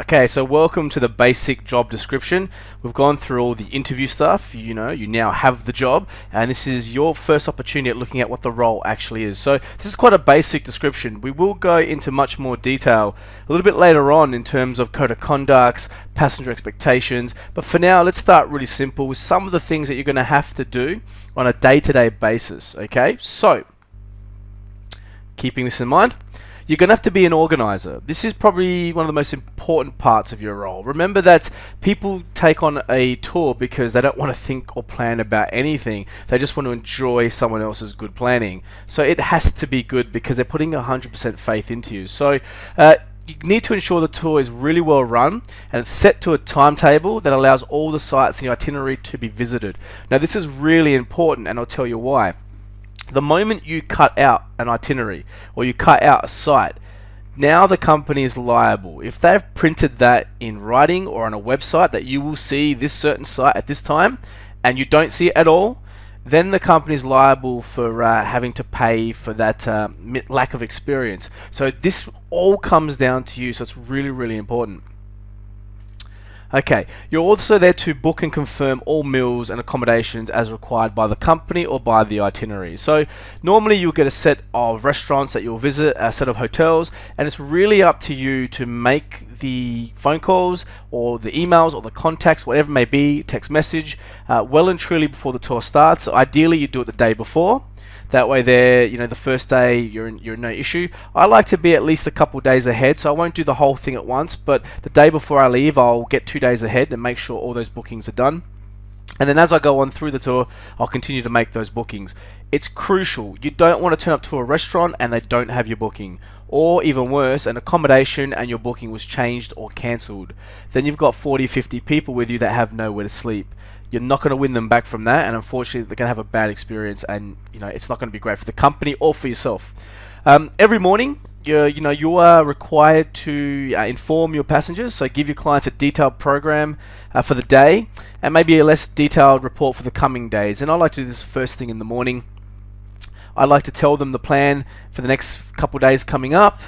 Okay, so welcome to the basic job description. We've gone through all the interview stuff. You now have the job, and this is your first opportunity at looking at what the role actually is. So this is quite a basic description. We will go into much more detail a little bit later on in terms of code of conducts, passenger expectations, but for now let's start really simple with some of the things that you're going to have to do on a day-to-day basis. Okay, so keeping this in mind, you're going to have to be an organizer. This is probably one of the most important parts of your role. Remember that people take on a tour because they don't want to think or plan about anything. They just want to enjoy someone else's good planning. So it has to be good because they're putting 100% faith into you. So you need to ensure the tour is really well run and it's set to a timetable that allows all the sites in the itinerary to be visited. Now this is really important, and I'll tell you why. The moment you cut out an itinerary or you cut out a site, now the company is liable. If they've printed that in writing or on a website that you will see this certain site at this time and you don't see it at all, then the company is liable for having to pay for that lack of experience. So this all comes down to you, so it's really, really important. Okay, you're also there to book and confirm all meals and accommodations as required by the company or by the itinerary. So normally you'll get a set of restaurants that you'll visit, a set of hotels, and it's really up to you to make the phone calls or the emails or the contacts, whatever it may be, text message, well and truly before the tour starts. So ideally you do it the day before. That way there, the first day you're in no issue. I like to be at least a couple days ahead, so I won't do the whole thing at once, but the day before I leave, I'll get 2 days ahead and make sure all those bookings are done. And then as I go on through the tour, I'll continue to make those bookings. It's crucial. You don't want to turn up to a restaurant and they don't have your booking. Or even worse, an accommodation and your booking was changed or cancelled. Then you've got 40, 50 people with you that have nowhere to sleep. You're not going to win them back from that, and unfortunately they're going to have a bad experience, and it's not going to be great for the company or for yourself. Every morning you are required to inform your passengers, so give your clients a detailed program for the day and maybe a less detailed report for the coming days. And I like to do this first thing in the morning. I like to tell them the plan for the next couple days coming up,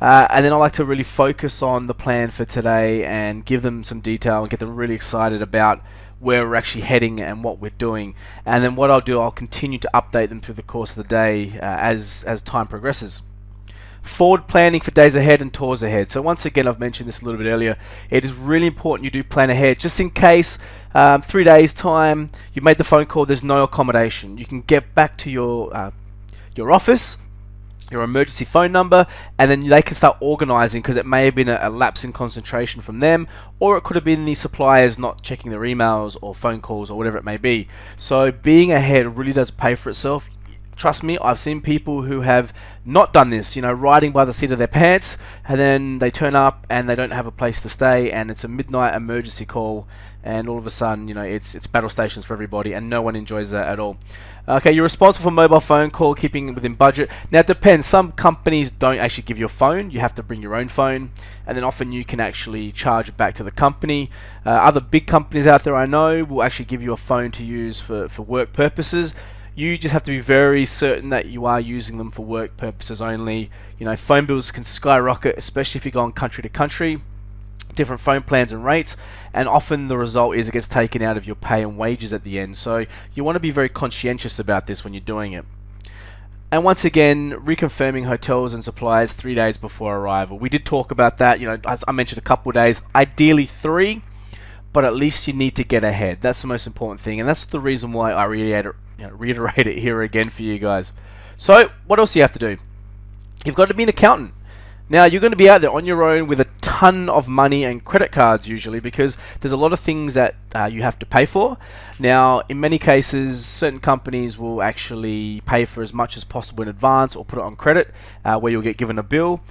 and then I like to really focus on the plan for today and give them some detail and get them really excited about where we're actually heading and what we're doing. And then what I'll do, I'll continue to update them through the course of the day as time progresses. Forward planning for days ahead and tours ahead. So once again, I've mentioned this a little bit earlier, it is really important you do plan ahead, just in case 3 days time you've made the phone call, there's no accommodation. You can get back to your office, your emergency phone number, and then they can start organizing, because it may have been a lapse in concentration from them, or it could have been the suppliers not checking their emails or phone calls or whatever it may be. So being ahead really does pay for itself. Trust me, I've seen people who have not done this, riding by the seat of their pants, and then they turn up and they don't have a place to stay, and it's a midnight emergency call, and all of a sudden, it's battle stations for everybody, and no one enjoys that at all. Okay, you're responsible for mobile phone call, keeping it within budget. Now it depends, some companies don't actually give you a phone, you have to bring your own phone, and then often you can actually charge back to the company. Other big companies out there I know will actually give you a phone to use for work purposes. You just have to be very certain that you are using them for work purposes only. Phone bills can skyrocket, especially if you go on country to country, different phone plans and rates, and often the result is it gets taken out of your pay and wages at the end. So you want to be very conscientious about this when you're doing it. And once again, reconfirming hotels and supplies 3 days before arrival. We did talk about that, as I mentioned, a couple of days, ideally 3, but at least you need to get ahead. That's the most important thing, and that's the reason why I reiterate it here again for you guys. So what else do you have to do? You've got to be an accountant. Now you're going to be out there on your own with a ton of money and credit cards usually, because there's a lot of things that you have to pay for. Now in many cases certain companies will actually pay for as much as possible in advance or put it on credit where you'll get given a bill.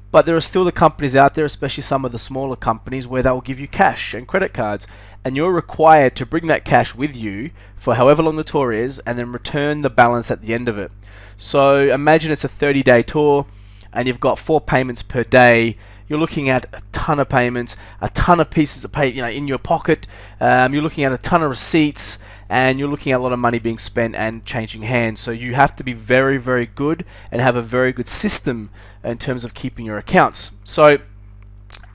But there are still the companies out there, especially some of the smaller companies, where they will give you cash and credit cards, and you're required to bring that cash with you for however long the tour is and then return the balance at the end of it. So imagine it's a 30-day tour and you've got 4 payments per day. You're looking at a ton of payments, a ton of pieces of paper in your pocket. You're looking at a ton of receipts, and you're looking at a lot of money being spent and changing hands. So you have to be very, very good and have a very good system in terms of keeping your accounts. So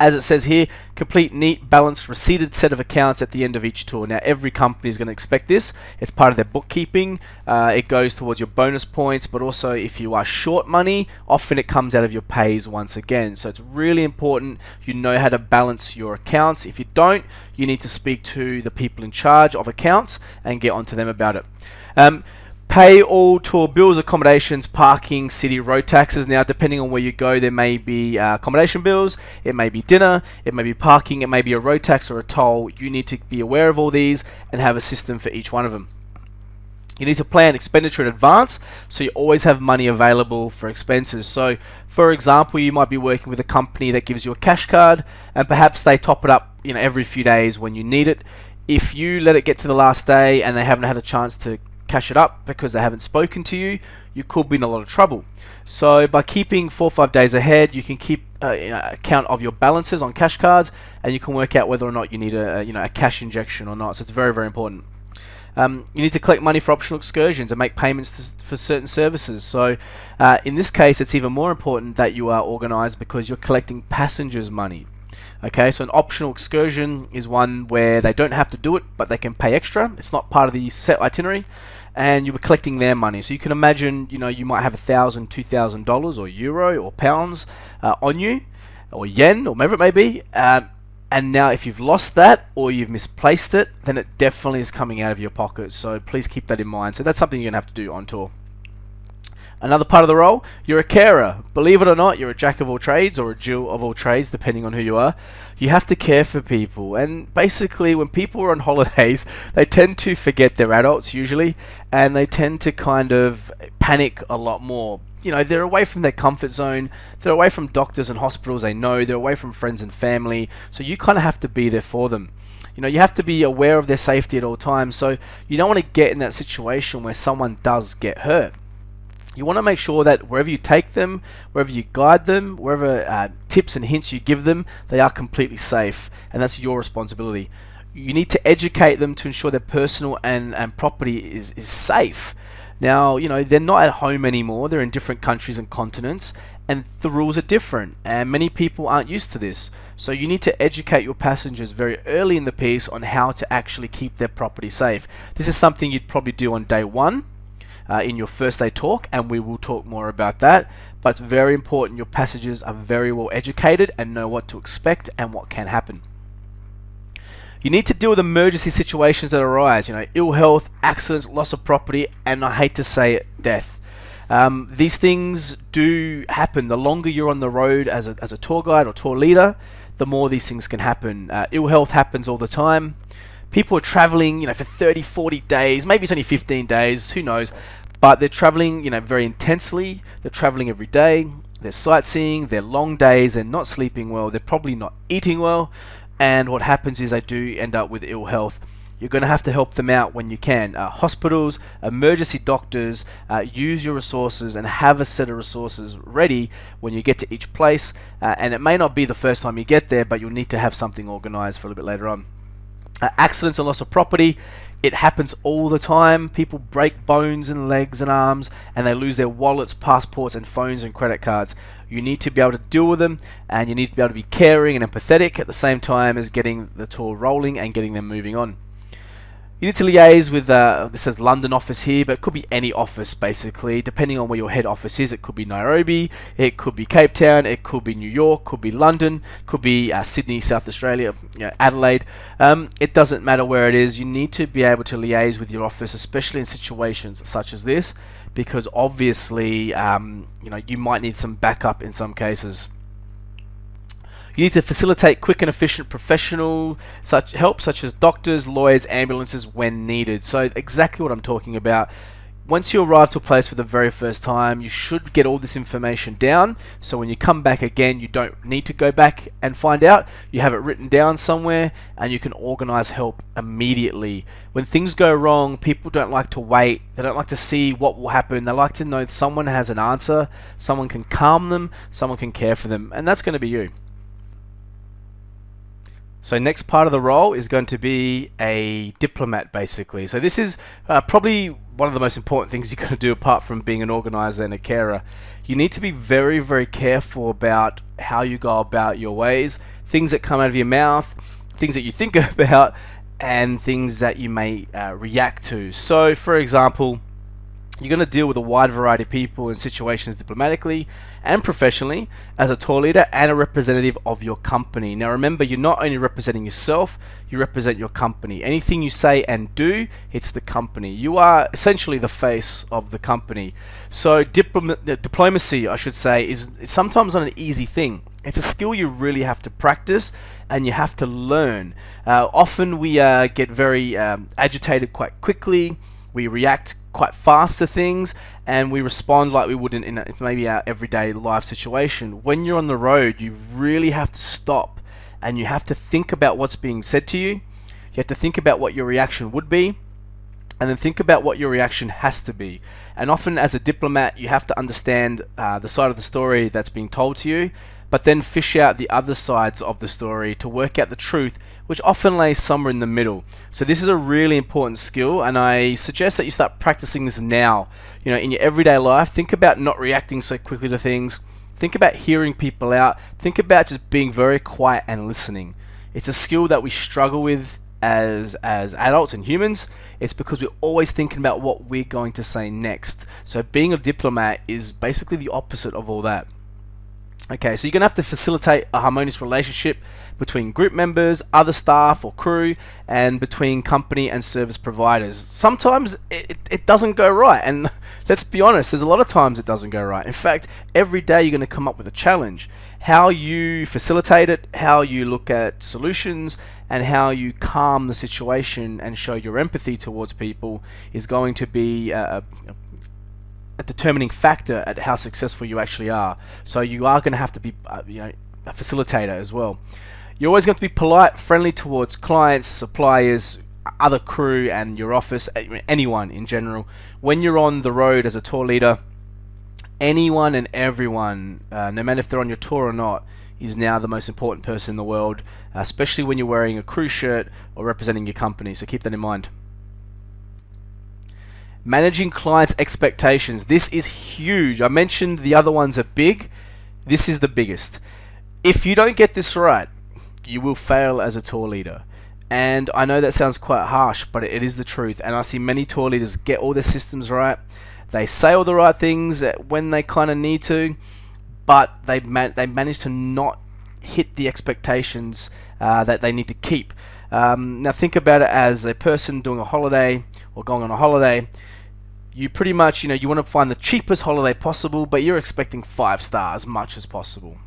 As it says here, complete, neat, balanced, receipted set of accounts at the end of each tour. Now, every company is going to expect this. It's part of their bookkeeping. It goes towards your bonus points, but also if you are short money, often it comes out of your pays once again. So it's really important you know how to balance your accounts. If you don't, you need to speak to the people in charge of accounts and get onto them about it. Pay all tour bills, accommodations, parking, city road taxes. Now, depending on where you go, there may be accommodation bills, it may be dinner, it may be parking, it may be a road tax or a toll. You need to be aware of all these and have a system for each one of them. You need to plan expenditure in advance, so you always have money available for expenses. So, for example, you might be working with a company that gives you a cash card, and perhaps they top it up, every few days when you need it. If you let it get to the last day and they haven't had a chance to cash it up because they haven't spoken to you, you could be in a lot of trouble. So by keeping 4 or 5 days ahead, you can keep account of your balances on cash cards, and you can work out whether or not you need a cash injection or not. So it's very, very important. You need to collect money for optional excursions and make payments for certain services. So in this case, it's even more important that you are organized because you're collecting passengers' money. Okay, so an optional excursion is one where they don't have to do it, but they can pay extra. It's not part of the set itinerary, and you were collecting their money. So you can imagine, you might have $1,000, $2,000 or euro or pounds on you, or yen, or whatever it may be. And now if you've lost that or you've misplaced it, then it definitely is coming out of your pocket. So please keep that in mind. So that's something you're going to have to do on tour. Another part of the role, you're a carer. Believe it or not, you're a jack of all trades or a Jill of all trades, depending on who you are. You have to care for people. And basically, when people are on holidays, they tend to forget they're adults usually, and they tend to kind of panic a lot more. They're away from their comfort zone. They're away from doctors and hospitals they know. They're away from friends and family. So you kind of have to be there for them. You have to be aware of their safety at all times. So you don't want to get in that situation where someone does get hurt. You want to make sure that wherever you take them, wherever you guide them, wherever tips and hints you give them, they are completely safe, and that's your responsibility. You need to educate them to ensure their personal and property is safe. Now, they're not at home anymore. They're in different countries and continents, and the rules are different, and many people aren't used to this. So you need to educate your passengers very early in the piece on how to actually keep their property safe. This is something you'd probably do on day one. In your first day talk, and we will talk more about that. But it's very important your passengers are very well educated and know what to expect and what can happen. You need to deal with emergency situations that arise, ill health, accidents, loss of property, and I hate to say it, death. These things do happen. The longer you're on the road as a tour guide or tour leader, the more these things can happen. Ill health happens all the time. People are traveling, for 30, 40 days, maybe it's only 15 days, who knows, but they're traveling, very intensely. They're traveling every day. They're sightseeing, they're long days, they're not sleeping well, they're probably not eating well, and what happens is they do end up with ill health. You're going to have to help them out when you can. Hospitals, emergency doctors, use your resources and have a set of resources ready when you get to each place, and it may not be the first time you get there, but you'll need to have something organized for a little bit later on. Accidents and loss of property, it happens all the time. People break bones and legs and arms, and they lose their wallets, passports, and phones and credit cards. You need to be able to deal with them, and you need to be able to be caring and empathetic at the same time as getting the tour rolling and getting them moving on. You need to liaise with, this says London office here, but it could be any office basically, depending on where your head office is. It could be Nairobi, it could be Cape Town, it could be New York, could be London, could be Sydney, South Australia, Adelaide. It doesn't matter where it is. You need to be able to liaise with your office, especially in situations such as this, because obviously, you might need some backup in some cases. You need to facilitate quick and efficient professional help such as doctors, lawyers, ambulances when needed. So exactly what I'm talking about. Once you arrive to a place for the very first time, you should get all this information down. So when you come back again, you don't need to go back and find out. You have it written down somewhere and you can organize help immediately. When things go wrong, people don't like to wait. They don't like to see what will happen. They like to know that someone has an answer, someone can calm them, someone can care for them, and that's going to be you. So next part of the role is going to be a diplomat, basically. So this is probably one of the most important things you're going to do apart from being an organizer and a carer. You need to be very, very careful about how you go about your ways. things that come out of your mouth, things that you think about, and things that you may react to. So, for example, you're going to deal with a wide variety of people and situations diplomatically and professionally as a tour leader and a representative of your company. Now remember, you're not only representing yourself, you represent your company. Anything you say and do, it's the company. You are essentially the face of the company. So diplomacy, I should say, is sometimes not an easy thing. It's a skill you really have to practice and you have to learn. Often we get very agitated quite quickly. We react quite fast to things and we respond like we would in maybe our everyday life situation. When you're on the road, you really have to stop and you have to think about what's being said to you. You have to think about what your reaction would be and then think about what your reaction has to be. And often as a diplomat, you have to understand the side of the story that's being told to you, but then fish out the other sides of the story to work out the truth, which often lays somewhere in the middle. So this is a really important skill, and I suggest that you start practicing this now. You know, in your everyday life, think about not reacting so quickly to things. Think about hearing people out. Think about just being very quiet and listening. It's a skill that we struggle with as adults and humans. It's because we're always thinking about what we're going to say next. So being a diplomat is basically the opposite of all that. Okay, so you're going to have to facilitate a harmonious relationship between group members, other staff or crew, and between company and service providers. Sometimes it doesn't go right, and let's be honest, there's a lot of times it doesn't go right. In fact, every day you're going to come up with a challenge. How you facilitate it, how you look at solutions, and how you calm the situation and show your empathy towards people is going to be a determining factor at how successful you actually are. So you are going to have to be a facilitator as well. You're always going to be polite, friendly towards clients, suppliers, other crew, and your office, anyone in general. When you're on the road as a tour leader, anyone and everyone, no matter if they're on your tour or not, is now the most important person in the world, especially when you're wearing a crew shirt or representing your company. So keep that in mind. Managing clients' expectations. This is huge. I mentioned the other ones are big. This is the biggest. If you don't get this right, you will fail as a tour leader. And I know that sounds quite harsh, but it is the truth. And I see many tour leaders get all their systems right. They say all the right things when they kind of need to, but they manage to not hit the expectations that they need to keep. Now think about it as a person doing a holiday or going on a holiday. You pretty much, you want to find the cheapest holiday possible, but you're expecting 5 stars as much as possible.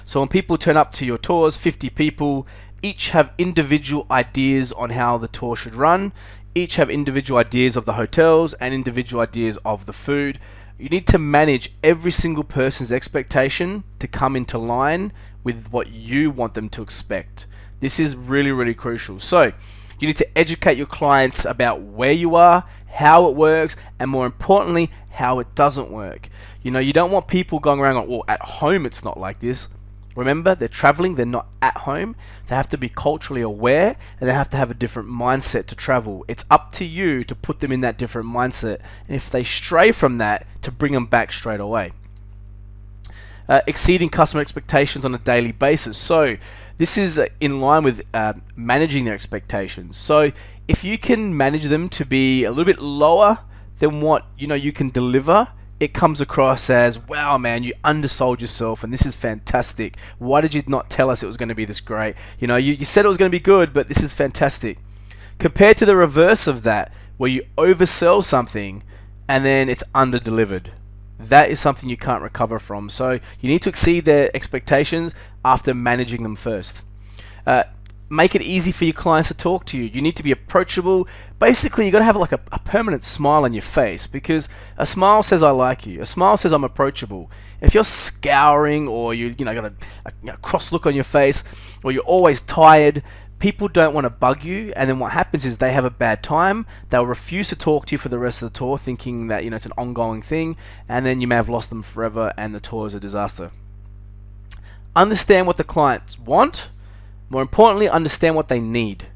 So when people turn up to your tours, 50 people, each have individual ideas on how the tour should run, each have individual ideas of the hotels and individual ideas of the food. You need to manage every single person's expectation to come into line with what you want them to expect. This is really, really crucial. So you need to educate your clients about where you are, how it works, and more importantly, how it doesn't work. You don't want people going around like, well, at home it's not like this. Remember, they're traveling, they're not at home. They have to be culturally aware and they have to have a different mindset to travel. It's up to you to put them in that different mindset. And if they stray from that, to bring them back straight away. Exceeding customer expectations on a daily basis. So this is in line with managing their expectations. So if you can manage them to be a little bit lower than what you can deliver, it comes across as, wow man, you undersold yourself and this is fantastic. Why did you not tell us it was going to be this great? You said it was going to be good, but this is fantastic. Compared to the reverse of that, where you oversell something and then it's under-delivered. That is something you can't recover from. So you need to exceed their expectations after managing them first. Make it easy for your clients to talk to you. You need to be approachable. Basically, you've got to have like a permanent smile on your face, because a smile says I like you. A smile says I'm approachable. If you're scouring or you got a cross look on your face, or you're always tired, people don't want to bug you, and then what happens is they have a bad time. They'll refuse to talk to you for the rest of the tour, thinking that it's an ongoing thing, and then you may have lost them forever and the tour is a disaster. Understand what the clients want. More importantly, understand what they need.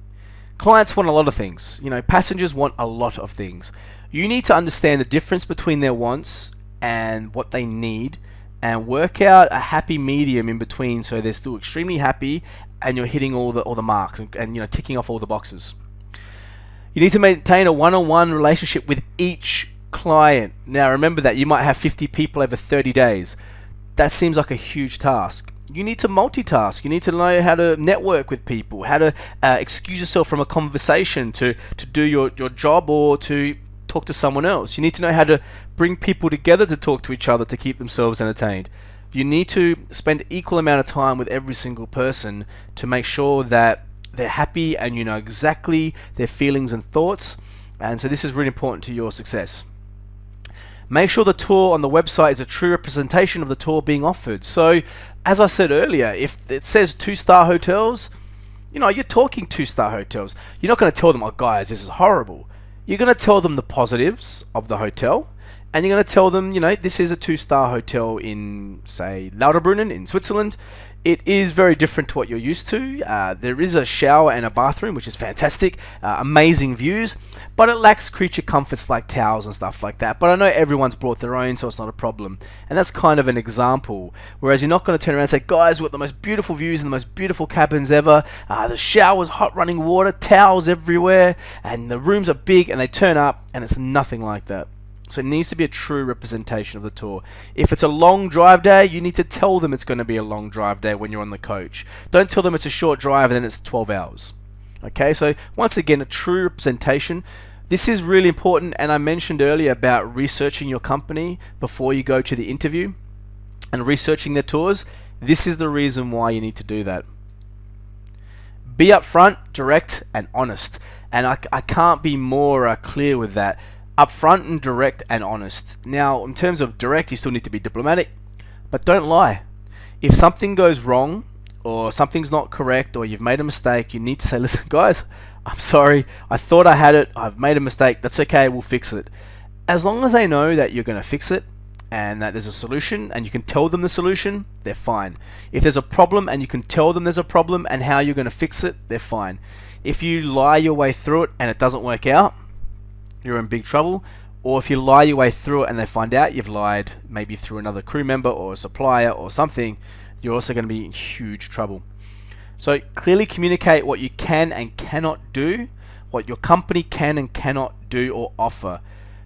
Clients want a lot of things. Passengers want a lot of things. You need to understand the difference between their wants and what they need, and work out a happy medium in between, so they're still extremely happy and you're hitting all the marks and you know, ticking off all the boxes. You need to maintain a one-on-one relationship with each client. Now remember that you might have 50 people over 30 days. That seems like a huge task. You need to multitask. You need to know how to network with people, how to excuse yourself from a conversation to do your job or to talk to someone else. You need to know how to bring people together to talk to each other to keep themselves entertained. You need to spend equal amount of time with every single person to make sure that they're happy and you know exactly their feelings and thoughts. And so this is really important to your success. Make sure the tour on the website is a true representation of the tour being offered. So, as I said earlier, if it says 2-star hotels, you know, you're talking 2-star hotels. You're not going to tell them, oh guys, this is horrible. You're going to tell them the positives of the hotel, and you're going to tell them, you know, this is a 2-star hotel in, say, Lauterbrunnen in Switzerland. It is very different to what you're used to. There is a shower and a bathroom, which is fantastic, amazing views, but it lacks creature comforts like towels and stuff like that. But I know everyone's brought their own, so it's not a problem. And that's kind of an example. Whereas you're not going to turn around and say, guys, we've got the most beautiful views and the most beautiful cabins ever. The showers, hot running water, towels everywhere, and the rooms are big, and they turn up, and it's nothing like that. So it needs to be a true representation of the tour. If it's a long drive day, you need to tell them it's going to be a long drive day when you're on the coach. Don't tell them it's a short drive and then it's 12 hours. Okay, so once again, a true representation. This is really important, and I mentioned earlier about researching your company before you go to the interview and researching their tours. This is the reason why you need to do that. Be upfront, direct, and honest. And I can't be more clear with that. Upfront and direct and honest. Now, in terms of direct, you still need to be diplomatic, but don't lie. If something goes wrong, or something's not correct, or you've made a mistake, you need to say, listen, guys, I'm sorry, I thought I had it, I've made a mistake, that's okay, we'll fix it. As long as they know that you're going to fix it, and that there's a solution, and you can tell them the solution, they're fine. If there's a problem, and you can tell them there's a problem, and how you're going to fix it, they're fine. If you lie your way through it, and it doesn't work out, you're in big trouble. Or if you lie your way through it and they find out you've lied, maybe through another crew member or a supplier or something, you're also going to be in huge trouble. So clearly communicate what you can and cannot do, what your company can and cannot do or offer.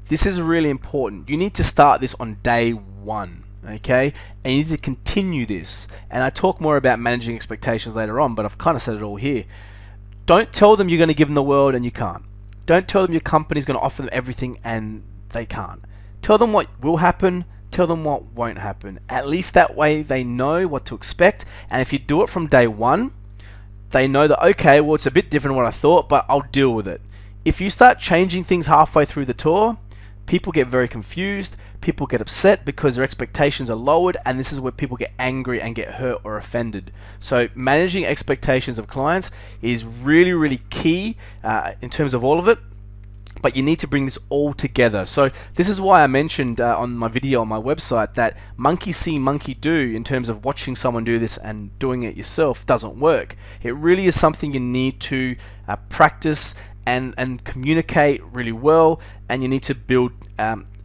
This is really important. You need to start this on day one, okay? And you need to continue this. And I talk more about managing expectations later on, but I've kind of said it all here. Don't tell them you're going to give them the world and you can't. Don't tell them your company's going to offer them everything and they can't. Tell them what will happen, tell them what won't happen. At least that way they know what to expect, and if you do it from day one, they know that, okay, well, it's a bit different than what I thought, but I'll deal with it. If you start changing things halfway through the tour, people get very confused, people get upset because their expectations are lowered, and this is where people get angry and get hurt or offended. So managing expectations of clients is really, really key in terms of all of it, but you need to bring this all together. So this is why I mentioned on my video on my website that monkey see, monkey do in terms of watching someone do this and doing it yourself doesn't work. It really is something you need to practice and communicate really well, and you need to build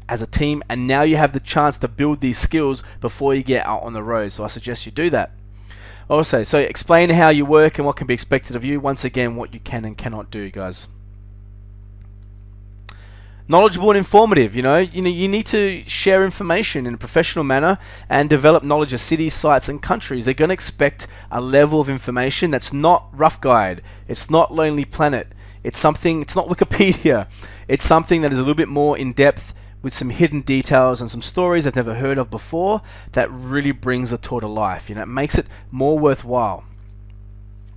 as a team, and now you have the chance to build these skills before you get out on the road. So I suggest you do that. Also, so explain how you work and what can be expected of you. Once again, what you can and cannot do, guys. Knowledgeable and informative. You need to share information in a professional manner and develop knowledge of cities, sites, and countries. They're going to expect a level of information that's not Rough Guide. It's not Lonely Planet. It's something. It's not Wikipedia. It's something that is a little bit more in depth, with some hidden details and some stories I've never heard of before, that really brings the tour to life. It makes it more worthwhile.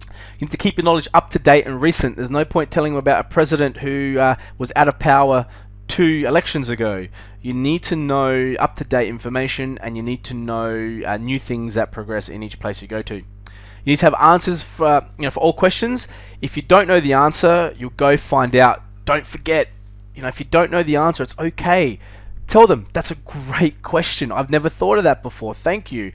You need to keep your knowledge up to date and recent. There's no point telling them about a president who was out of power 2 elections ago. You need to know up to date information, and you need to know new things that progress in each place you go to. You need to have answers for all questions. If you don't know the answer, you'll go find out. Don't forget. If you don't know the answer, it's okay. Tell them, that's a great question. I've never thought of that before. Thank you.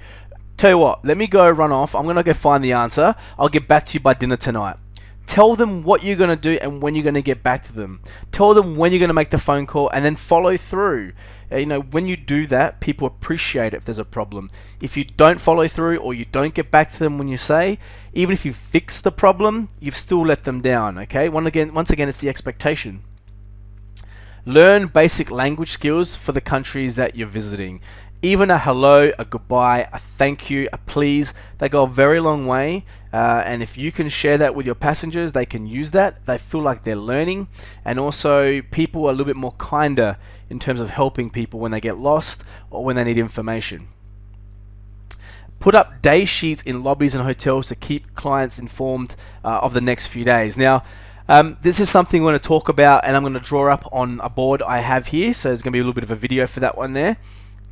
Tell you what, let me go run off. I'm going to go find the answer. I'll get back to you by dinner tonight. Tell them what you're going to do and when you're going to get back to them. Tell them when you're going to make the phone call, and then follow through. When you do that, people appreciate it if there's a problem. If you don't follow through or you don't get back to them when you say, even if you fix the problem, you've still let them down, okay? Once again, it's the expectation. Learn basic language skills for the countries that you're visiting. Even a hello, a goodbye, a thank you, a please, they go a very long way. And if you can share that with your passengers, they can use that. They feel like they're learning. And also, people are a little bit more kinder in terms of helping people when they get lost or when they need information. Put up day sheets in lobbies and hotels to keep clients informed of the next few days. Now, this is something we're going to talk about, and I'm going to draw up on a board I have here. So there's going to be a little bit of a video for that one there.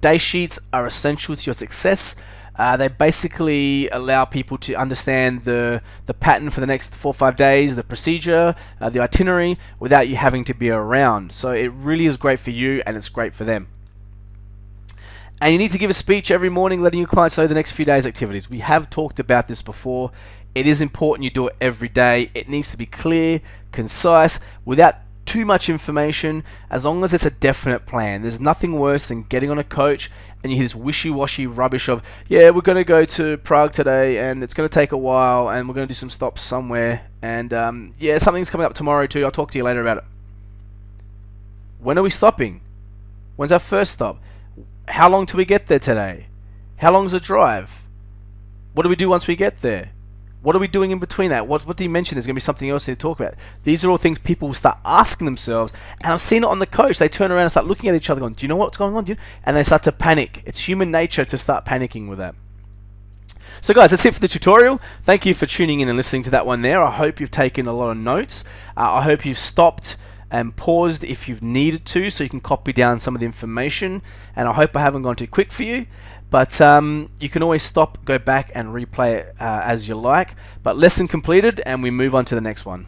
Day sheets are essential to your success. They basically allow people to understand the pattern for the next 4 or 5 days, the procedure, the itinerary, without you having to be around. So it really is great for you, and it's great for them. And you need to give a speech every morning letting your clients know the next few days' activities. We have talked about this before. It is important you do it every day. It needs to be clear, concise, without too much information, as long as it's a definite plan. There's nothing worse than getting on a coach and you hear this wishy-washy rubbish of, yeah, we're going to go to Prague today and it's going to take a while and we're going to do some stops somewhere, and yeah, something's coming up tomorrow too, I'll talk to you later about it. When are we stopping? When's our first stop? How long till we get there today? How long is the drive? What do we do once we get there? What are we doing in between that? What do you mention? There's going to be something else to talk about. These are all things people will start asking themselves, and I've seen it on the coach. They turn around and start looking at each other going, do you know what's going on? And they start to panic. It's human nature to start panicking with that. So guys, that's it for the tutorial. Thank you for tuning in and listening to that one there. I hope you've taken a lot of notes. I hope you've stopped and paused if you've needed to, so you can copy down some of the information. And I hope I haven't gone too quick for you. But you can always stop, go back and replay it as you like. But lesson completed, and we move on to the next one.